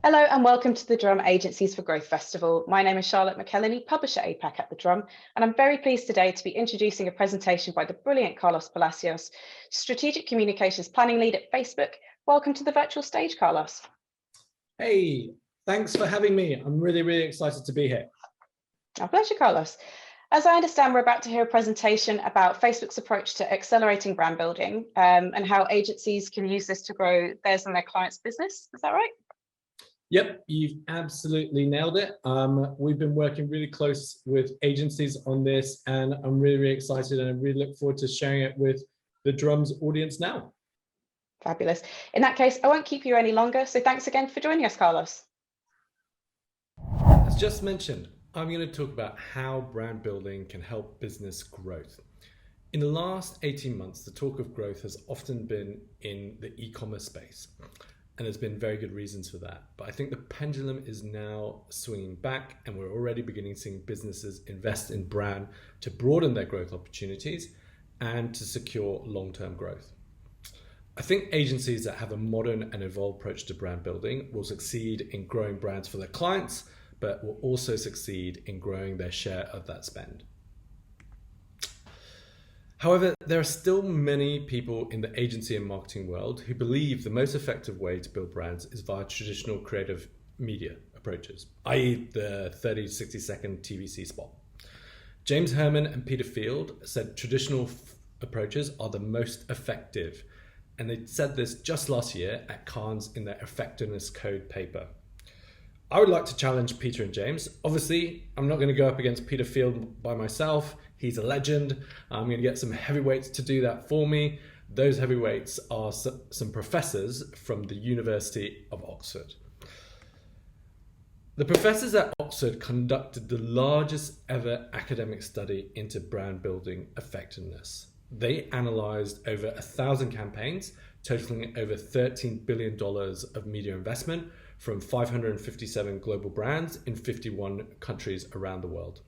Hello and welcome to the Drum Agencies for Growth Festival. My name is Charlotte McKellany, Publisher APAC at the Drum, and I'm very pleased today to be introducing a presentation by the brilliant Carlos Palacios, Strategic Communications Planning Lead at Facebook. Welcome to the virtual stage, Carlos. Hey, thanks for having me. I'm really excited to be here. Our pleasure, Carlos. As I understand, we're about to hear a presentation about Facebook's approach to accelerating brand building and how agencies can use this to grow theirs and their clients' business. Is that right? Yep, you've absolutely nailed it. We've been working really close with agencies on this, and I'm really excited, and I really look forward to sharing it with the Drum's audience now. Fabulous. In that case, I won't keep you any longer, so thanks again for joining us, Carlos. As just mentioned, I'm going to talk about how brand building can help business growth. In the last 18 months, the talk of growth has often been in the e-commerce space. And there's been very good reasons for that. But I think the pendulum is now swinging back, and we're already beginning seeing businesses invest in brand to broaden their growth opportunities and to secure long-term growth. I think agencies that have a modern and evolved approach to brand building will succeed in growing brands for their clients, but will also succeed in growing their share of that spend. However, there are still many people in the agency and marketing world who believe the most effective way to build brands is via traditional creative media approaches, i.e. the 30 to 60 second TVC spot. James Herman and Peter Field said traditional approaches are the most effective, and they said this just last year at Cannes in their effectiveness code paper. I would like to challenge Peter and James. Obviously, I'm not going to go up against Peter Field by myself. He's a legend. I'm going to get some heavyweights to do that for me. Those heavyweights are some professors from the University of Oxford. The professors at Oxford conducted the largest ever academic study into brand building effectiveness. They analysed over 1,000 campaigns, totaling over $13 billion of media investment from 557 global brands in 51 countries around the world.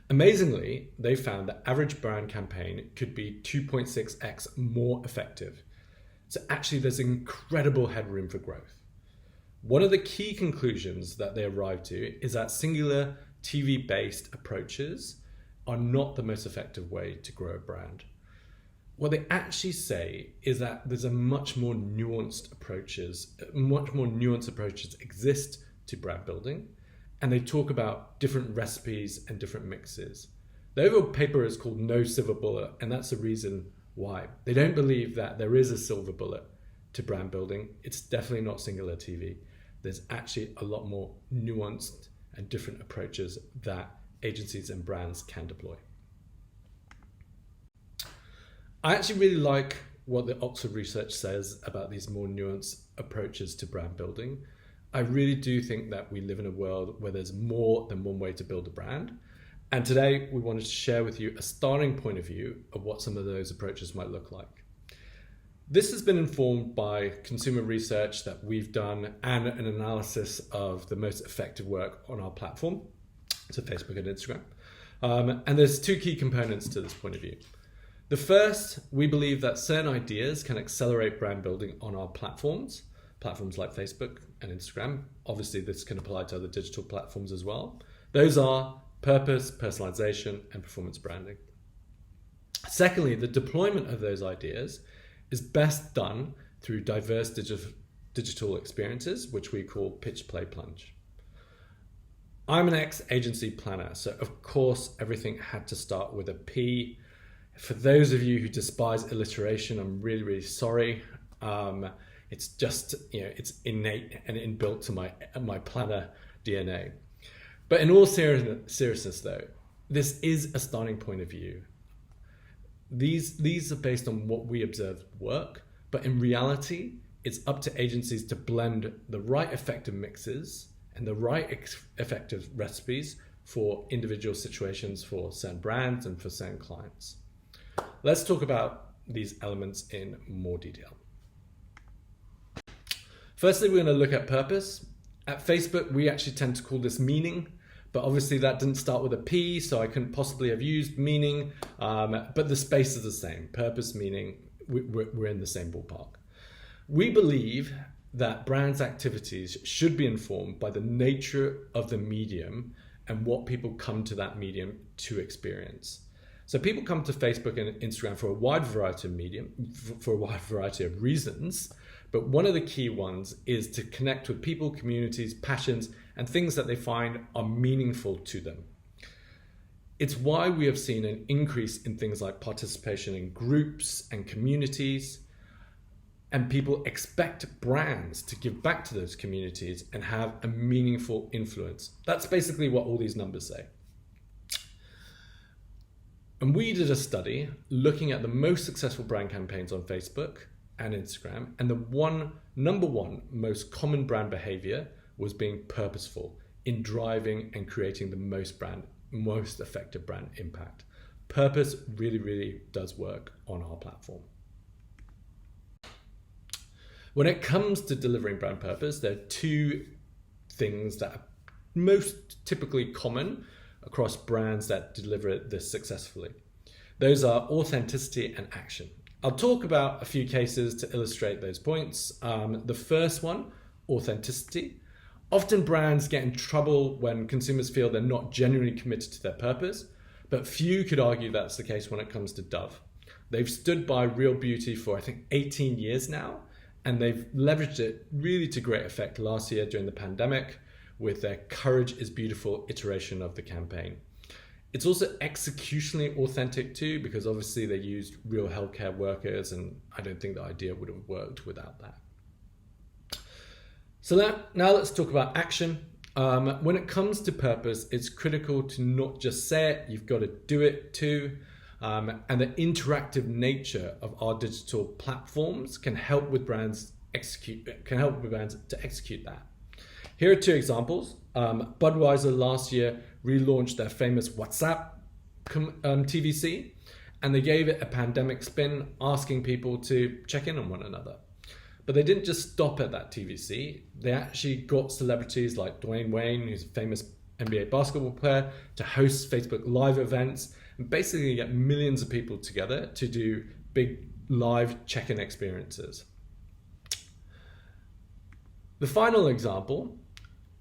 Amazingly, they found that average brand campaign could be 2.6x more effective. So actually there's incredible headroom for growth. One of the key conclusions that they arrived to is that singular TV-based approaches are not the most effective way to grow a brand. What they actually say is that there's much more nuanced approaches exist to brand building, and they talk about different recipes and different mixes. The overall paper is called No Silver Bullet, and that's the reason why. They don't believe that there is a silver bullet to brand building. It's definitely not singular TV. There's actually a lot more nuanced and different approaches that agencies and brands can deploy. I actually really like what the Oxford research says about these more nuanced approaches to brand building. I really do think that we live in a world where there's more than one way to build a brand. And today we wanted to share with you a starting point of view of what some of those approaches might look like. This has been informed by consumer research that we've done and an analysis of the most effective work on our platform, so Facebook and Instagram. And there's two key components to this point of view. The first, we believe that certain ideas can accelerate brand building on our platforms like Facebook and Instagram. Obviously, this can apply to other digital platforms as well. Those are purpose, personalization, and performance branding. Secondly, the deployment of those ideas is best done through diverse digital experiences, which we call pitch, play, plunge. I'm an ex-agency planner, so of course, everything had to start with a P. For those of you who despise alliteration, I'm really sorry. It's just, it's innate and inbuilt to my planner DNA. But in all seriousness though, this is a starting point of view. These are based on what we observe work, but in reality, it's up to agencies to blend the right effective mixes and the right effective recipes for individual situations for certain brands and for certain clients. Let's talk about these elements in more detail. Firstly, we're going to look at purpose. At Facebook, we actually tend to call this meaning, but obviously that didn't start with a P, so I couldn't possibly have used meaning, but the space is the same. Purpose, meaning, we're in the same ballpark. We believe that brands' activities should be informed by the nature of the medium and what people come to that medium to experience. So people come to Facebook and Instagram for a wide variety of reasons, but one of the key ones is to connect with people, communities, passions, and things that they find are meaningful to them. It's why we have seen an increase in things like participation in groups and communities, and people expect brands to give back to those communities and have a meaningful influence. That's basically what all these numbers say. And we did a study looking at the most successful brand campaigns on Facebook and Instagram, and the number one most common brand behavior was being purposeful in driving and creating the most effective brand impact. Purpose really, really does work on our platform. When it comes to delivering brand purpose, there are two things that are most typically common across brands that deliver this successfully. Those are authenticity and action. I'll talk about a few cases to illustrate those points. The first one, authenticity. Often brands get in trouble when consumers feel they're not genuinely committed to their purpose, but few could argue that's the case when it comes to Dove. They've stood by real beauty for, I think, 18 years now, and they've leveraged it really to great effect last year during the pandemic with their Courage is Beautiful iteration of the campaign. It's also executionally authentic too, because obviously they used real healthcare workers, and I don't think the idea would have worked without that. So now let's talk about action. When it comes to purpose, it's critical to not just say it, you've got to do it too. And the interactive nature of our digital platforms can help with brands to execute that. Here are two examples. Budweiser last year relaunched their famous WhatsApp TVC, and they gave it a pandemic spin, asking people to check in on one another. But they didn't just stop at that TVC. They actually got celebrities like Dwayne Wayne, who's a famous NBA basketball player, to host Facebook Live events and basically get millions of people together to do big live check-in experiences. The final example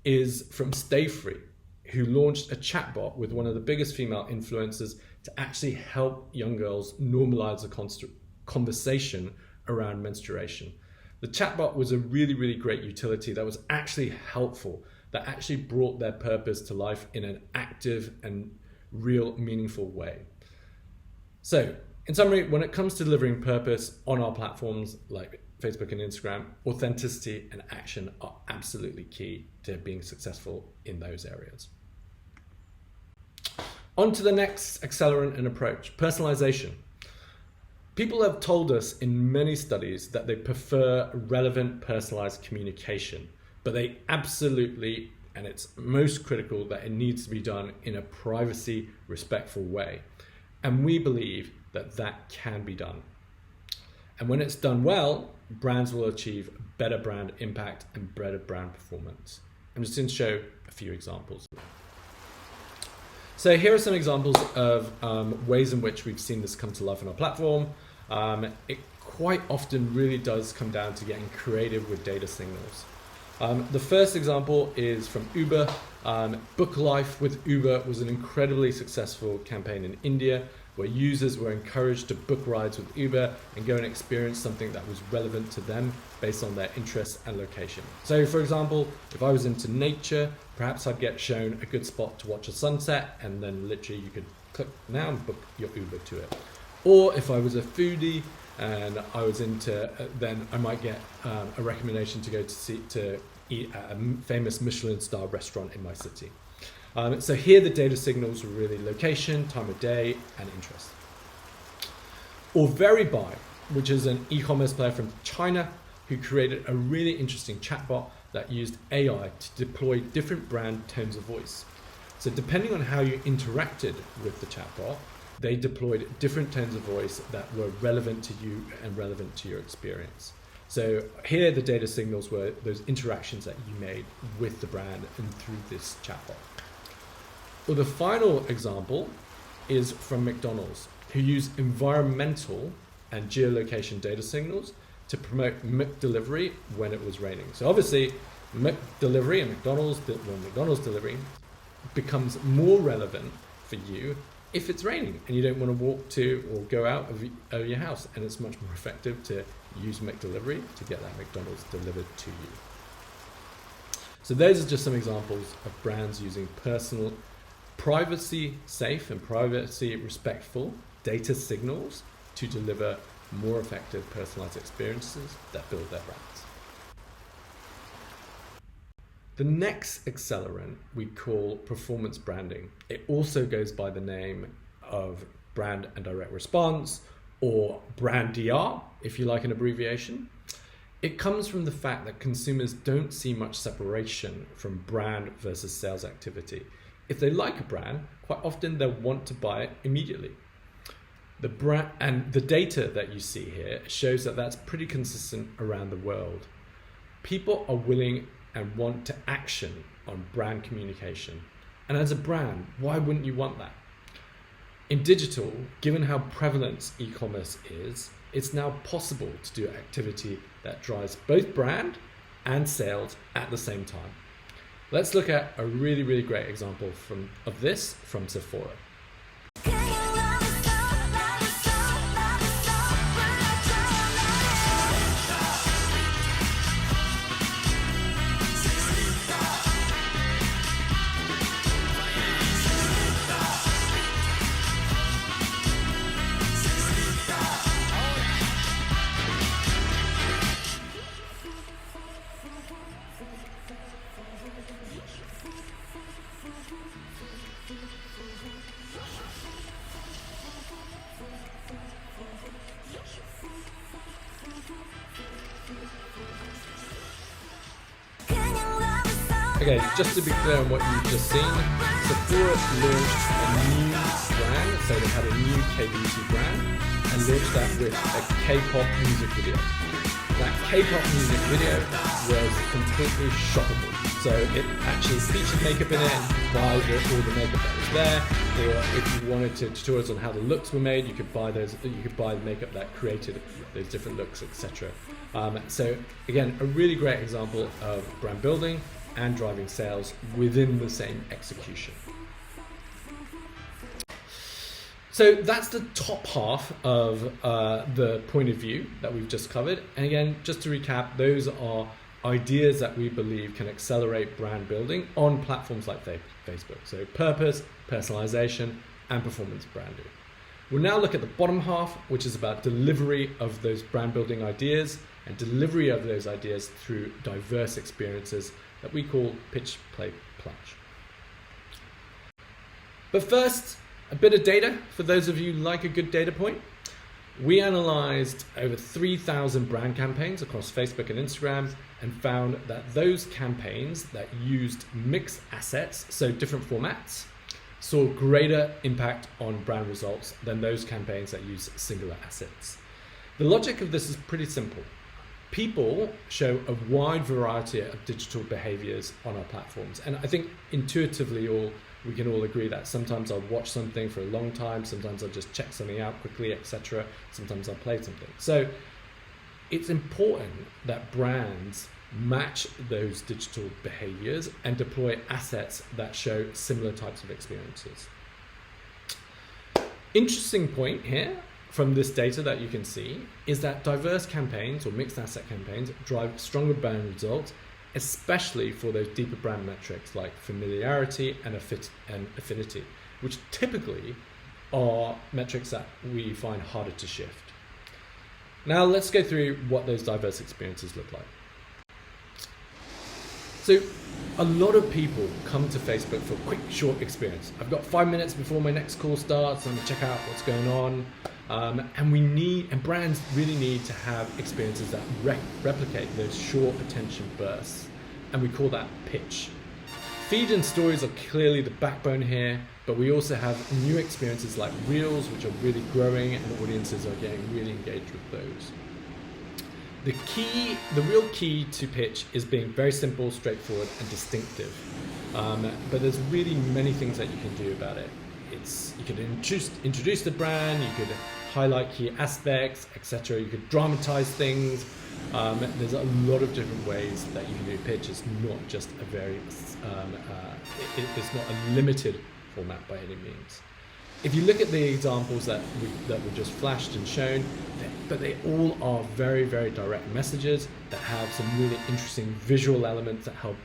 is from Stay Free, who launched a chatbot with one of the biggest female influencers to actually help young girls normalize the conversation around menstruation. The chatbot was a really, really great utility that was actually helpful, that actually brought their purpose to life in an active and real, meaningful way. So, in summary, when it comes to delivering purpose on our platforms like Facebook and Instagram, authenticity and action are absolutely key to being successful in those areas. On to the next accelerant and approach, personalization. People have told us in many studies that they prefer relevant, personalized communication, but they absolutely, and it's most critical, that it needs to be done in a privacy respectful way. And we believe that that can be done. And when it's done well, brands will achieve better brand impact and better brand performance. I'm just going to show a few examples. So here are some examples of ways in which we've seen this come to life on our platform. It quite often really does come down to getting creative with data signals. The first example is from Uber. Book Life with Uber was an incredibly successful campaign in India where users were encouraged to book rides with Uber and go and experience something that was relevant to them based on their interests and location. So for example, if I was into nature, perhaps I'd get shown a good spot to watch a sunset, and then literally you could click now and book your Uber to it. Or if I was a foodie and I was into, then I might get a recommendation to go to eat at a famous Michelin star restaurant in my city. So here the data signals were really location, time of day, and interest. Or Verybuy, which is an e-commerce player from China who created a really interesting chatbot that used AI to deploy different brand tones of voice. So depending on how you interacted with the chatbot, they deployed different tones of voice that were relevant to you and relevant to your experience. So here the data signals were those interactions that you made with the brand and through this chatbot. Well, the final example is from McDonald's, who use environmental and geolocation data signals to promote McDelivery when it was raining. So obviously, McDelivery and McDonald's delivery becomes more relevant for you if it's raining and you don't want to walk to or go out of your house, and it's much more effective to use McDelivery to get that McDonald's delivered to you. So those are just some examples of brands using personal, privacy safe and privacy respectful data signals to deliver more effective personalized experiences that build their brands. The next accelerant we call performance branding. It also goes by the name of brand and direct response, or brand DR, if you like an abbreviation. It comes from the fact that consumers don't see much separation from brand versus sales activity. If they like a brand, quite often they'll want to buy it immediately. The brand and the data that you see here shows that that's pretty consistent around the world. People are willing and want to action on brand communication. And as a brand, why wouldn't you want that? In digital, given how prevalent e-commerce is, it's now possible to do activity that drives both brand and sales at the same time. Let's look at a really, really great example of this from Sephora. Okay, just to be clear on what you've just seen, Sephora launched a new brand, so they had a new K-beauty brand, and launched that with a K-pop music video. That K-pop music video was completely shoppable. So it actually featured makeup in it, and you could buy all the makeup that was there, or if you wanted tutorials on how the looks were made, you could buy the makeup that created those different looks, etc. So again, a really great example of brand building and driving sales within the same execution. So that's the top half of the point of view that we've just covered. And again, just to recap, those are ideas that we believe can accelerate brand building on platforms like Facebook. So purpose, personalization, and performance branding. We'll now look at the bottom half, which is about delivery of those brand building ideas and delivery of those ideas through diverse experiences that we call pitch, play, plunge. But first, a bit of data for those of you who like a good data point. We analyzed over 3,000 brand campaigns across Facebook and Instagram and found that those campaigns that used mixed assets, so different formats, saw greater impact on brand results than those campaigns that use singular assets. The logic of this is pretty simple. People show a wide variety of digital behaviors on our platforms. And I think intuitively we can all agree that sometimes I'll watch something for a long time, sometimes I'll just check something out quickly, etc. Sometimes I'll play something. So it's important that brands match those digital behaviors and deploy assets that show similar types of experiences. Interesting point here from this data that you can see is that diverse campaigns or mixed asset campaigns drive stronger brand results, especially for those deeper brand metrics like familiarity and affinity, which typically are metrics that we find harder to shift. Now let's go through what those diverse experiences look like. So a lot of people come to Facebook for a quick, short experience. I've got 5 minutes before my next call starts, I'm gonna check out what's going on. And brands really need to have experiences that replicate those short attention bursts. And we call that pitch. Feed and stories are clearly the backbone here, but we also have new experiences like Reels, which are really growing and audiences are getting really engaged with those. The real key to pitch is being very simple, straightforward, and distinctive. But there's really many things that you can do about it. You could introduce the brand, you could highlight key aspects, etc. You could dramatize things. There's a lot of different ways that you can do pitch. It's not just a very, it's not a limited format by any means. If you look at the examples that were just flashed and shown, but they all are very, very direct messages that have some really interesting visual elements that help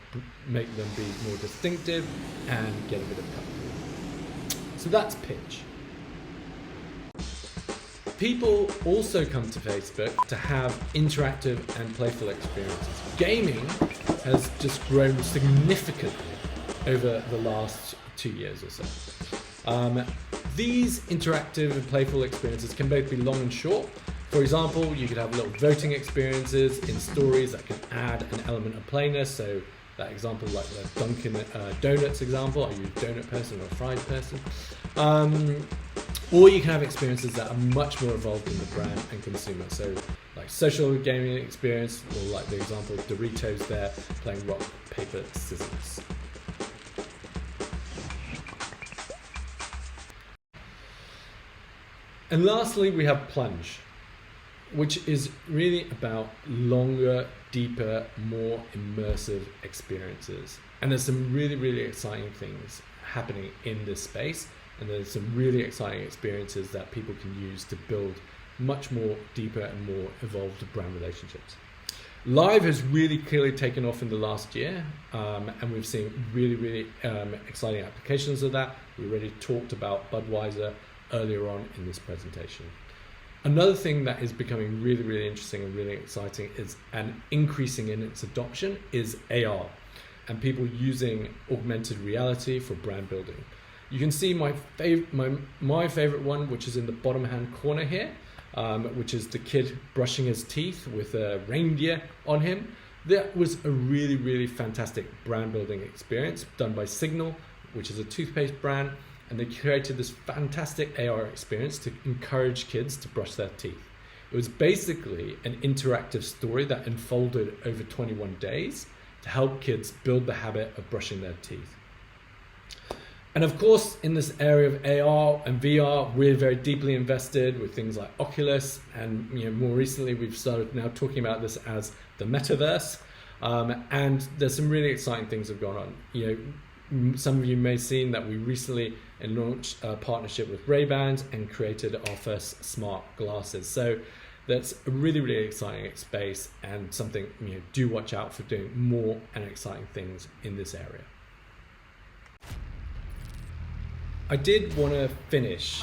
make them be more distinctive and get a bit of cut. So that's pitch. People also come to Facebook to have interactive and playful experiences. Gaming has just grown significantly over the last 2 years or so. These interactive and playful experiences can both be long and short. For example, you could have little voting experiences in stories that can add an element of playness. So that example, like the Dunkin' Donuts example, are you a donut person or a fried person? Or you can have experiences that are much more involved in the brand and consumer. So like social gaming experience, or like the example of Doritos there, playing rock, paper, scissors. And lastly, we have plunge, which is really about longer, deeper, more immersive experiences. And there's some really, really exciting things happening in this space. And there's some really exciting experiences that people can use to build much more deeper and more evolved brand relationships. Live has really clearly taken off in the last year, and we've seen really, really exciting applications of that. We already talked about Budweiser earlier on in this presentation. Another thing that is becoming really, really interesting and really exciting is, and increasing in its adoption, is AR, and people using augmented reality for brand building. You can see my favorite one, which is in the bottom hand corner here, which is the kid brushing his teeth with a reindeer on him. That was a really, really fantastic brand building experience done by Signal, which is a toothpaste brand. And they created this fantastic AR experience to encourage kids to brush their teeth. It was basically an interactive story that unfolded over 21 days to help kids build the habit of brushing their teeth. And of course, in this area of AR and VR, we're very deeply invested with things like Oculus, and more recently we've started now talking about this as the metaverse. And there's some really exciting things that have gone on. Some of you may have seen that we recently launched a partnership with Ray-Bans and created our first smart glasses. So that's a really, really exciting space, and something do watch out for doing more and exciting things in this area. I did want to finish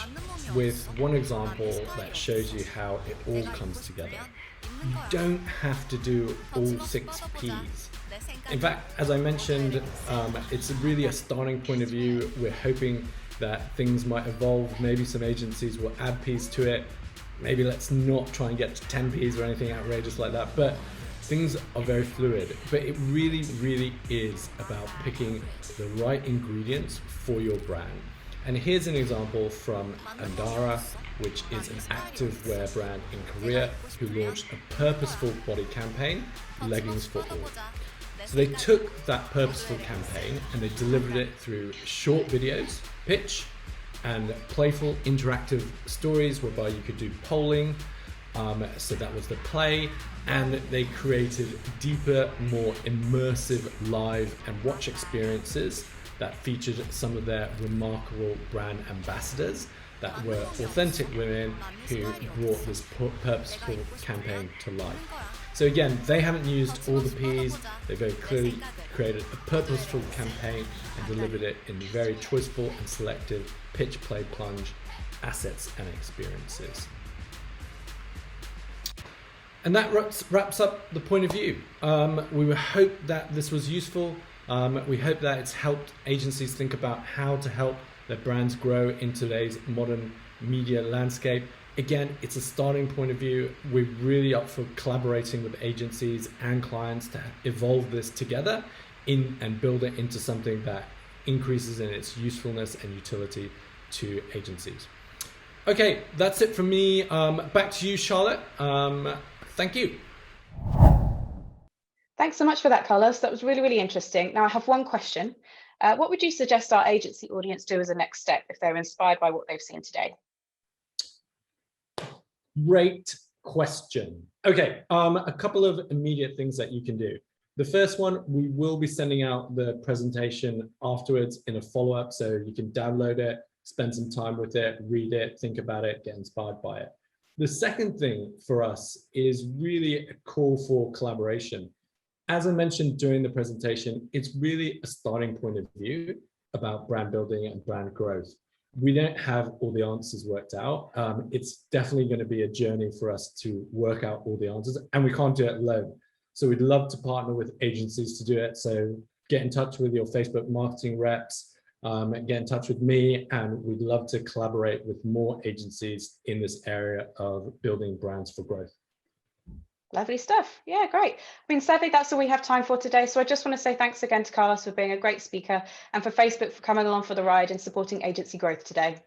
with one example that shows you how it all comes together. You don't have to do all 6 Ps. In fact, as I mentioned, it's really a starting point of view. We're hoping that things might evolve. Maybe some agencies will add Ps to it. Maybe let's not try and get to 10 Ps or anything outrageous like that. But things are very fluid. But it really, really is about picking the right ingredients for your brand. And here's an example from Andara, which is an active wear brand in Korea who launched a purposeful body campaign, Leggings for All. So they took that purposeful campaign and they delivered it through short videos, pitch, and playful interactive stories whereby you could do polling. So that was the play, and they created deeper, more immersive live and watch experiences that featured some of their remarkable brand ambassadors that were authentic women who brought this purposeful campaign to life. So again, they haven't used all the Ps. They very clearly created a purposeful campaign and delivered it in very choiceful and selective pitch, play, plunge assets and experiences. And that wraps up the point of view. We hope that this was useful. We hope that it's helped agencies think about how to help their brands grow in today's modern media landscape. Again, it's a starting point of view. We're really up for collaborating with agencies and clients to evolve this together and build it into something that increases in its usefulness and utility to agencies. Okay, that's it from me. Back to you, Charlotte. Thank you. Thanks so much for that, Carlos. That was really, really interesting. Now I have one question. What would you suggest our agency audience do as a next step if they're inspired by what they've seen today? Great question. Okay, a couple of immediate things that you can do. The first one, we will be sending out the presentation afterwards in a follow-up, so you can download it, spend some time with it, read it, think about it, get inspired by it. The second thing for us is really a call for collaboration. As I mentioned during the presentation, it's really a starting point of view about brand building and brand growth. We don't have all the answers worked out. It's definitely going to be a journey for us to work out all the answers, and we can't do it alone. So we'd love to partner with agencies to do it. So get in touch with your Facebook marketing reps, get in touch with me, and we'd love to collaborate with more agencies in this area of building brands for growth. Lovely stuff. Yeah, great. I mean, sadly, that's all we have time for today. So I just want to say thanks again to Carlos for being a great speaker, and for Facebook for coming along for the ride and supporting agency growth today.